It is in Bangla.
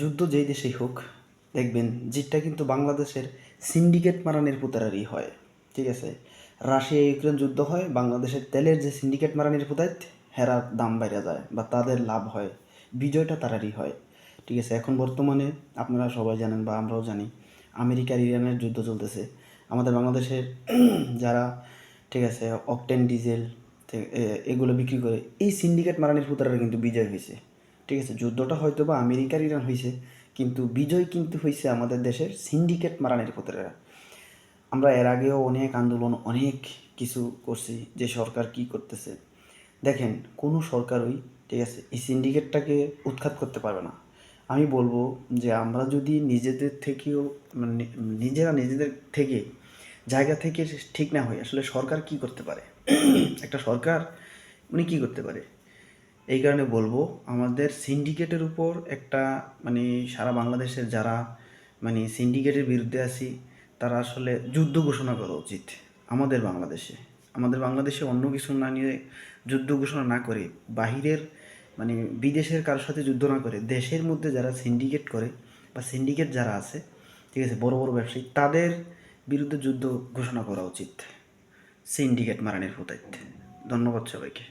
যুদ্ধ যেই দেশেই হোক, দেখবেন জিতটা কিন্তু বাংলাদেশের সিন্ডিকেট মারানের পুতারারই হয়। ঠিক আছে, রাশিয়া ইউক্রেন যুদ্ধ হয়, বাংলাদেশের তেলের যে সিন্ডিকেট মারানির পুতাইত হেরার দাম বাইরে যায় বা তাদের লাভ হয়, বিজয়টা তারারই হয়। ঠিক আছে, এখন বর্তমানে আপনারা সবাই জানেন বা আমরাও জানি আমেরিকার ইরানের যুদ্ধ চলতেছে। আমাদের বাংলাদেশের যারা, ঠিক আছে, অকটেন ডিজেল এগুলো বিক্রি করে এই সিন্ডিকেট মারানির পুতারা কিন্তু বিজয় হয়েছে। ঠিক আছে, যুদ্ধটা হয়তো বা আমেরিকার ইরান হয়েছে, কিন্তু বিজয় কিন্তু হয়েছে আমাদের দেশের সিন্ডিকেট মারানের পুতারা। আমরা এর আগেও অনেক আন্দোলন, অনেক কিছু করছি, যে সরকার কি করতেছে দেখেন, কোনো সরকারই, ঠিক আছে, এই সিন্ডিকেটটাকে উৎখাত করতে পারবে না। আমি বলবো যে আমরা যদি নিজেদের থেকেও, মানে নিজেরা নিজেদের থেকে জায়গা থেকে ঠিক না হই, আসলে সরকার কি করতে পারে? একটা সরকার উনি কি করতে পারে? এই কারণে বলবো, আমাদের সিন্ডিকেটের উপর একটা, মানে সারা বাংলাদেশের যারা মানে সিন্ডিকেটের বিরুদ্ধে আছি, তারা আসলে যুদ্ধ ঘোষণা করা উচিত। আমাদের বাংলাদেশে, আমাদের বাংলাদেশে অন্য কিছু না নিয়ে যুদ্ধ ঘোষণা না করে, বাহিরের মানে বিদেশের কারোর সাথে যুদ্ধ না করে, দেশের মধ্যে যারা সিন্ডিকেট করে বা সিন্ডিকেট যারা আছে, ঠিক আছে, বড় বড় ব্যবসায়ী, তাদের বিরুদ্ধে যুদ্ধ ঘোষণা করা উচিত সিন্ডিকেট মারানের হুতাইত। ধন্যবাদ সবাইকে।